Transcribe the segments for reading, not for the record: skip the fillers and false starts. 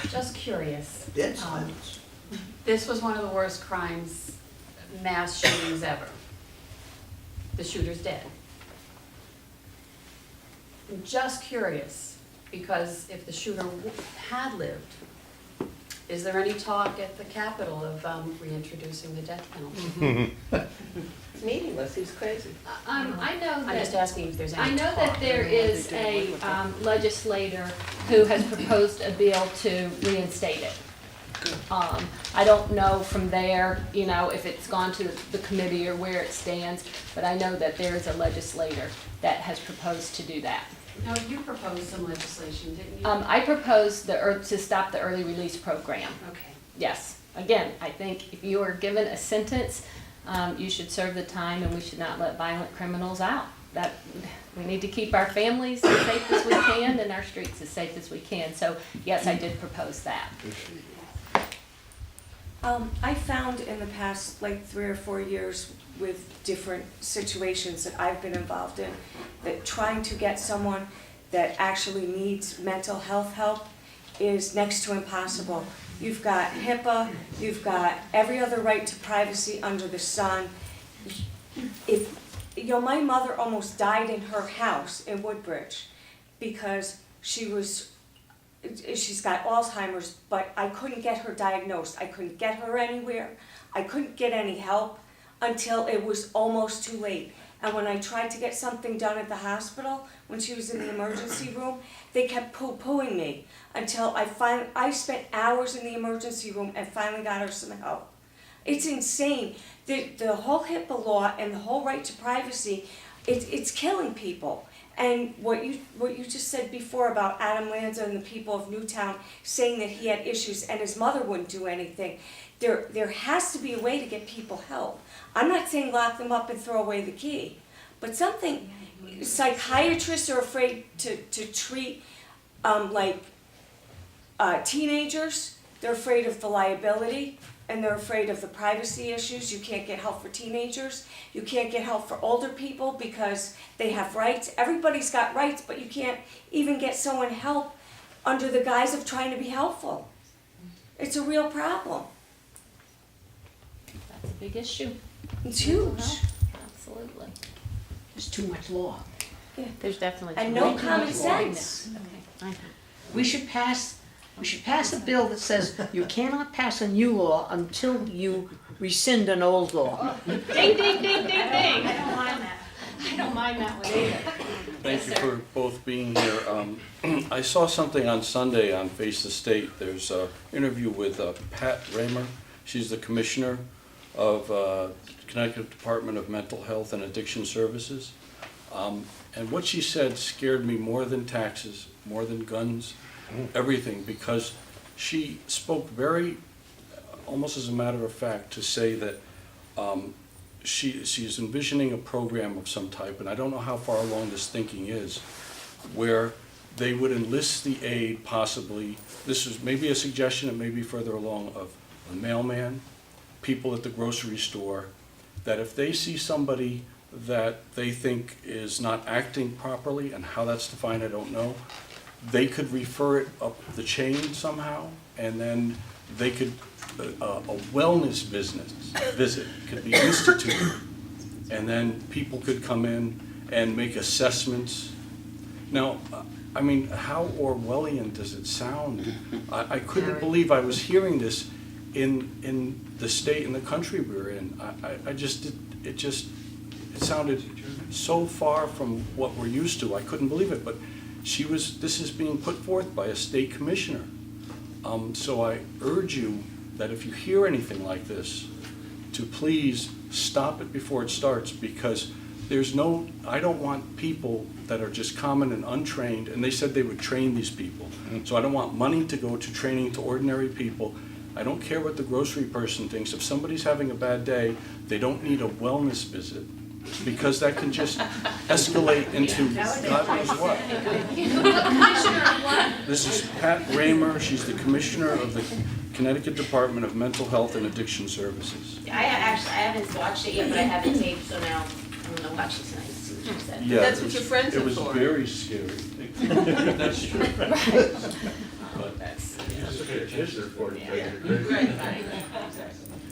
Just curious. Dead silence. This was one of the worst crimes, mass shootings ever. The shooter's dead. I'm just curious, because if the shooter had lived, is there any talk at the Capitol of reintroducing the death penalty? It's meaningless, he's crazy. I know I'm just that, asking if there's any I know talk. that there is a legislator who has proposed a bill to reinstate it. I don't know from there, you know, if it's gone to the committee or where it stands, but I know that there is a legislator that has proposed to do that. No, you proposed some legislation, didn't you? I proposed to stop the early release program. Okay. Yes, again, I think if you are given a sentence, you should serve the time, and we should not let violent criminals out. That, we need to keep our families as safe as we can and our streets as safe as we can. So yes, I did propose that. I found in the past, like 3 or 4 years with different situations that I've been involved in, that trying to get someone that actually needs mental health help is next to impossible. You've got HIPAA, you've got every other right to privacy under the sun. If, you know, my mother almost died in her house in Woodbridge because she's got Alzheimer's, but I couldn't get her diagnosed. I couldn't get her anywhere. I couldn't get any help until it was almost too late. And when I tried to get something done at the hospital, when she was in the emergency room, they kept poo-pooing me until I spent hours in the emergency room and finally got her some help. It's insane. The whole HIPAA law and the whole right to privacy, it's killing people. And what you just said before about Adam Lanza and the people of Newtown saying that he had issues and his mother wouldn't do anything, there has to be a way to get people help. I'm not saying lock them up and throw away the key, but something, psychiatrists are afraid to treat teenagers. They're afraid of the liability, and they're afraid of the privacy issues. You can't get help for teenagers. You can't get help for older people because they have rights. Everybody's got rights, but you can't even get someone help under the guise of trying to be helpful. It's a real problem. That's a big issue. It's huge. Absolutely. There's too much law. There's definitely. And no common sense. Okay. We should pass a bill that says you cannot pass a new law until you rescind an old law. Ding, ding, ding, ding, ding. I don't mind that. I don't mind that one either. Thank you for both being here. I saw something on Sunday on Face the State. There's an interview with Pat Raymer. She's the commissioner of Connecticut Department of Mental Health and Addiction Services. And what she said scared me more than taxes, more than guns, everything, because she spoke very, almost as a matter of fact, to say that she's envisioning a program of some type, and I don't know how far along this thinking is, where they would enlist the aid, possibly, this is maybe a suggestion, it may be further along, of a mailman, people at the grocery store, that if they see somebody that they think is not acting properly, and how that's defined I don't know, they could refer it up the chain somehow, and then they could, a wellness visit could be instituted, and then people could come in and make assessments. Now, I mean, how Orwellian does it sound? I couldn't believe I was hearing this in the state and the country we were in. It sounded so far from what we're used to. I couldn't believe it, but this is being put forth by a state commissioner. So I urge you that if you hear anything like this, to please stop it before it starts, because I don't want people that are just common and untrained, and they said they would train these people. So I don't want money to go to training to ordinary people. I don't care what the grocery person thinks. If somebody's having a bad day, they don't need a wellness visit, because that can just escalate into God knows what. This is Pat Raymer. She's the commissioner of the Connecticut Department of Mental Health and Addiction Services. I haven't watched it yet, but I have the tape, so now I'm gonna watch it tonight and see what you said. Yeah, That's what your friends are It was for. very scary. That's true. But That's, Mr. his report. Yeah.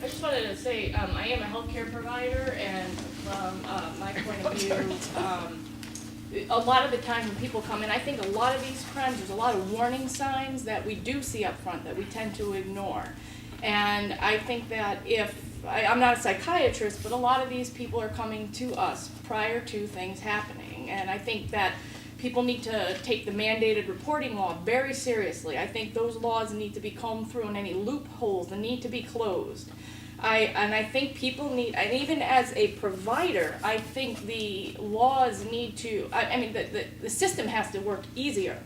I just wanted to say, I am a healthcare provider, and from my point of view, a lot of the time when people come in, I think a lot of these crimes, there's a lot of warning signs that we do see up front that we tend to ignore. And I think that I'm not a psychiatrist, but a lot of these people are coming to us prior to things happening. And I think that people need to take the mandated reporting law very seriously. I think those laws need to be combed through, and any loopholes that need to be closed. I think people need, and even as a provider, I think the laws need to, the system has to work easier.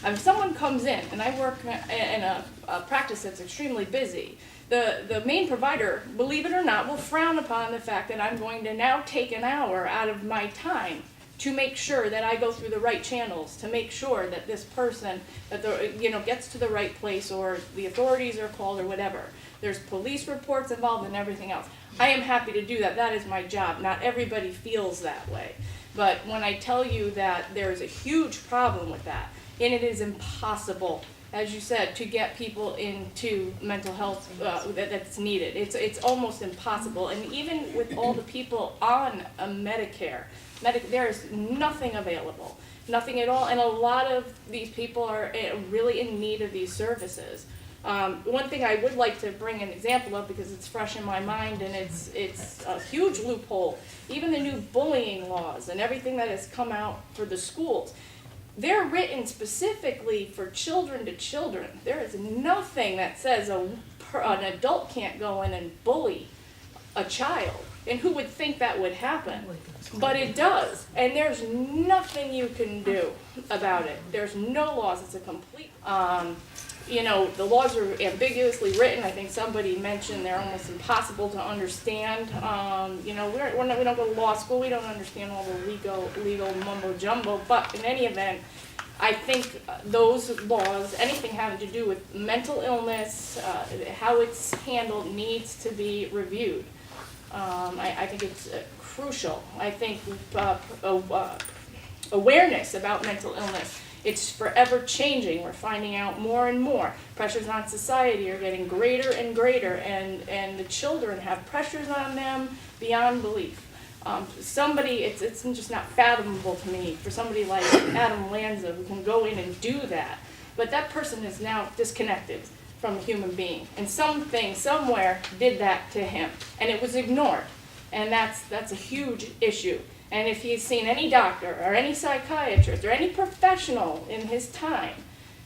If someone comes in, and I work in a practice that's extremely busy, the main provider, believe it or not, will frown upon the fact that I'm going to now take an hour out of my time to make sure that I go through the right channels, to make sure that this person, gets to the right place, or the authorities are called, or whatever. There's police reports involved and everything else. I am happy to do that. That is my job. Not everybody feels that way. But when I tell you that there is a huge problem with that, and it is impossible, as you said, to get people into mental health that's needed. It's almost impossible. And even with all the people on a Medicare, there is nothing available, nothing at all. And a lot of these people are really in need of these services. One thing I would like to bring an example of, because it's fresh in my mind, and it's a huge loophole, even the new bullying laws and everything that has come out for the schools, they're written specifically for children to children. There is nothing that says an adult can't go in and bully a child. And who would think that would happen? But it does. And there's nothing you can do about it. There's no laws. It's a complete... the laws are ambiguously written. I think somebody mentioned they're almost impossible to understand. We don't go to law school. We don't understand all the legal mumbo jumbo. But in any event, I think those laws, anything having to do with mental illness, how it's handled, needs to be reviewed. I think it's crucial. I think awareness about mental illness, it's forever changing. We're finding out more and more. Pressures on society are getting greater and greater, and the children have pressures on them beyond belief. It's just not fathomable to me for somebody like Adam Lanza, who can go in and do that. But that person is now disconnected from a human being, and something somewhere did that to him, and it was ignored. And that's a huge issue. And if he's seen any doctor or any psychiatrist or any professional in his time,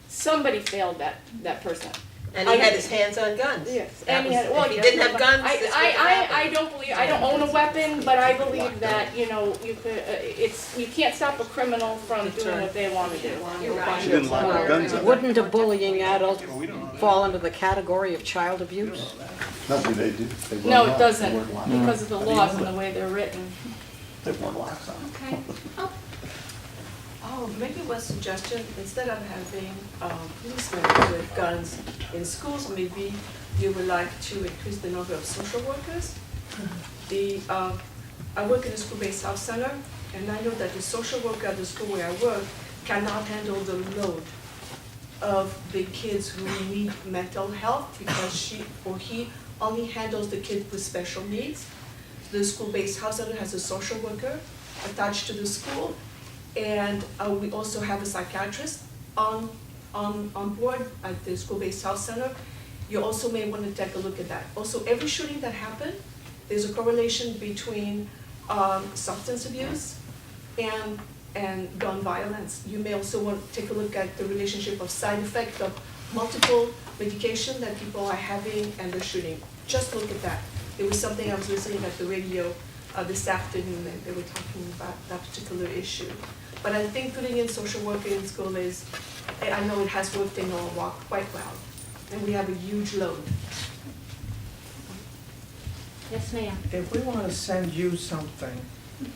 somebody failed that person. And he had his hands on guns. Yes. That And he had, if he didn't have guns, this wouldn't happen. I don't own a weapon, but I believe that, you could, you can't stop a criminal from doing what they want to do. You're right. She didn't lock her guns up. Wouldn't a bullying adult fall under the category of child abuse? Nothing they do. They wear No, it locks. doesn't, They wear locks. because of the laws and the way they're written. They wear locks on. Okay. Oh, maybe one suggestion, instead of having policemen with guns in schools, maybe you would like to increase the number of social workers. I work in a school-based health center, and I know that the social worker at the school where I work cannot handle the load of the kids who need mental health, because she or he only handles the kids with special needs. The school-based health center has a social worker attached to the school, and we also have a psychiatrist on board at the school-based health center. You also may want to take a look at that. Also, every shooting that happened, there's a correlation between substance abuse and gun violence. You may also want to take a look at the relationship of side effect of multiple medication that people are having and the shooting. Just look at that. There was something I was listening at the radio this afternoon, and they were talking about that particular issue. But I think putting in social work in school is, I know it has worked in Norwalk quite well, and we have a huge load. Yes, ma'am. If we want to send you something,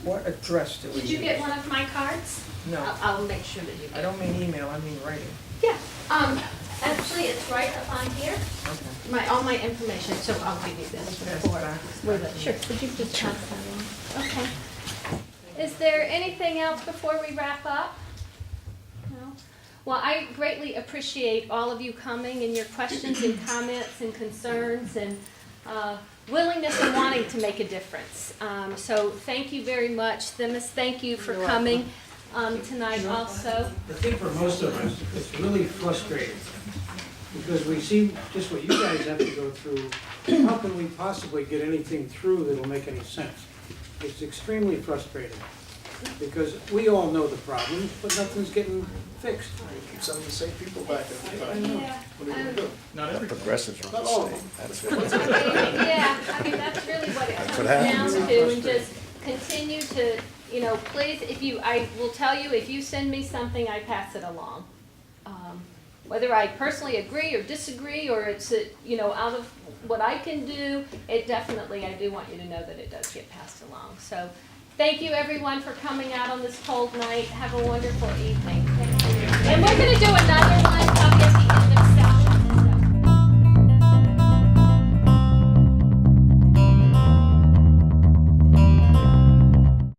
what address do we use? Did you get one of my cards? No, I'll make sure that you I get. don't mean email, I mean writing. Yeah. Actually, it's right up on here. Okay. All my information, so I'll give you this Pass it report back. with it. Sure, would you just pass that on? Okay. Is there anything else before we wrap up? No? Well, I greatly appreciate all of you coming and your questions and comments and concerns and willingness and wanting to make a difference. So thank you very much. Themis, thank you for coming tonight also. I think for most of us, it's really frustrating, because we see just what you guys have to go through. How can we possibly get anything through that'll make any sense? It's extremely frustrating, because we all know the problems, but nothing's getting fixed. Keep some of the same people back every time. Yeah. What are you gonna do? Not every. Progressives are Not the all of same. them. That's Yeah, I mean, that's really what it comes what down happens. to, and just continue to, please, I will tell you, if you send me something, I pass it along. Whether I personally agree or disagree, or it's, out of what I can do, I do want you to know that it does get passed along. So, thank you everyone for coming out on this cold night. Have a wonderful evening. And we're gonna do another one